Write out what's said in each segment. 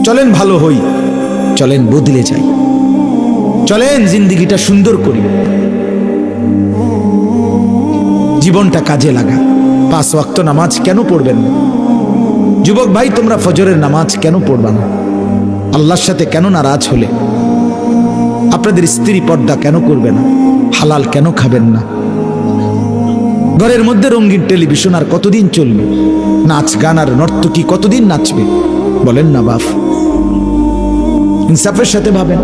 চলেন ভালো হই, চলেন বদলে যাই, চলেন জিন্দিগিটা সুন্দর করি, জীবনটা কাজে লাগা। 5 ওয়াক্ত নামাজ কেন পড়বেন না? যুবক ভাই, তোমরা ফজরের নামাজ কেন পড়বা না? আল্লাহর সাথে কেন নারাজ হলে? আপনাদের স্ত্রী পর্দা কেন করবে না? হালাল কেন খাবেন না? ঘরের মধ্যে রঙিন টেলিভিশন আর কতদিন চলবে? নাচ গান আর নর্তকী কতদিন নাচবে? বলেন না বাপ, ইনসাফের সাথে ভাবেন।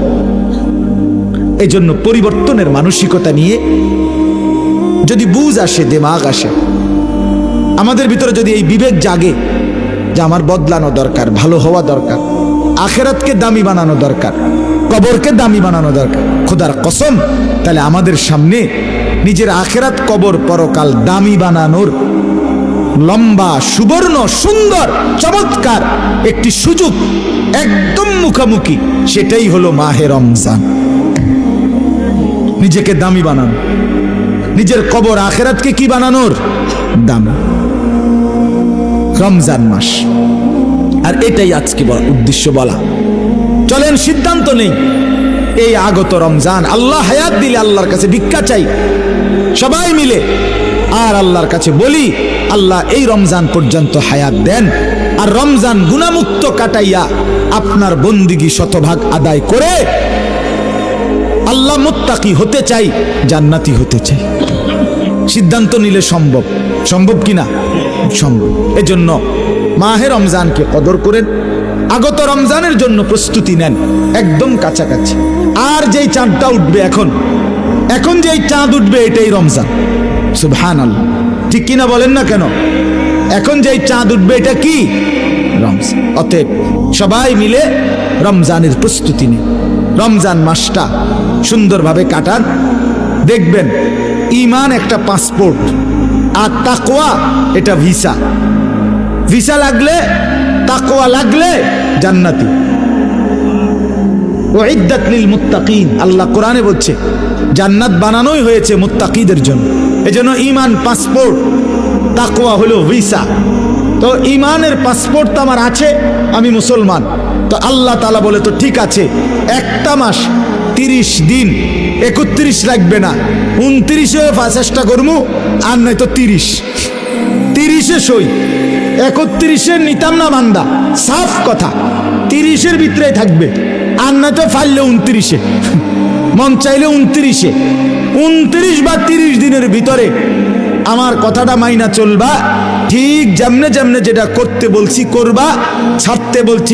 এই জন্য পরিবর্তনের মানসিকতা নিয়ে যদি বুঝ আসে, দিমাগ আসে, আমাদের ভিতরে যদি এই বিবেক জাগে যে আমার বদলানো দরকার, ভালো হওয়া দরকার, আখেরাতকে দামি বানানো দরকার, কবরকে দামি বানানো দরকার, খোদার কসম, তাহলে আমাদের সামনে নিজের আখেরাত, কবর, পরকাল দামি বানানোর লম্বা, সুবর্ণ, সুন্দর, চমৎকার একটি সুযোগ একদম মুখামুখি। সেটাই হলো মাহে রমজান। নিজেকে দামি বানানো, নিজের কবর আখেরাতকে কি বানানোর? দামি। রমজান মাস, আর এটাই আজকে উদ্দেশ্য বলা। চলেন সিদ্ধান্ত নেই, এই আগত রমজান, আল্লাহ হায়াত দিলে আল্লাহর কাছে ভিক্ষা চাই সবাই মিলে, আর আল্লাহর কাছে বলি, আল্লাহ এই রমজান পর্যন্ত হায়াত দেন, আর রমজান গুনাহমুক্ত কাটাইয়া আপনার বন্দিগি শতভাগ আদায় করে আল্লাহ মুত্তাকি হতে চাই, জান্নাতি হতে চাই। সিদ্ধান্ত নিলে সম্ভব, সম্ভব কিনা? সম্ভব। এজন্য মাহে রমজানকে কদর করেন, আগত রমজানের জন্য প্রস্তুতি নেন, একদম কাছাকাছি। আর যেই চাঁদটা উঠবে এখন যেই চাঁদ উঠবে এটাই রমজান। সুবহানাল্লাহ, ঠিক কিনা বলেন না কেন? এখন যেই চাঁদ উঠবে এটা কি? রমজান। অতএব সবাই মিলে রমজানের প্রস্তুতি নিন, রমজান মাসটা সুন্দরভাবে কাটান। দেখবেন ঈমান একটা পাসপোর্ট, আর তাকওয়া এটা ভিসা। ভিসা লাগলে, তাকওয়া লাগলে জান্নাতি। উইদ্দাত লিল মুত্তাকিন, আল্লাহ কোরআনে বলছে জান্নাত বানানোই হয়েছে মুত্তাকিদের জন্য। এজন্য ঈমান পাসপোর্ট, তাকওয়া হলো ভিসা। তো ঈমানের পাসপোর্ট তো আমার আছে, আমি মুসলমান। তো আল্লাহ তাআলা বলে, তো ঠিক আছে, একটা মাস 30 দিন, 31 লাগবে না, 29-এ চেষ্টা করবো, আর নাই তো 30-এ সই, 31-এ নিতাম না বান্দা, সাফ কথা। 30-এর ভিতরে থাকবে, আর না তো ফাইলে 29-এ, মন চাইলে 29-এ, 29 বা 30 দিনের ভিতরে আমার কথাটা মাইনা চলবা। ঠিক যেমনে যেমনে যেটা করতে বলছি করবা, ছাড়তে বলছি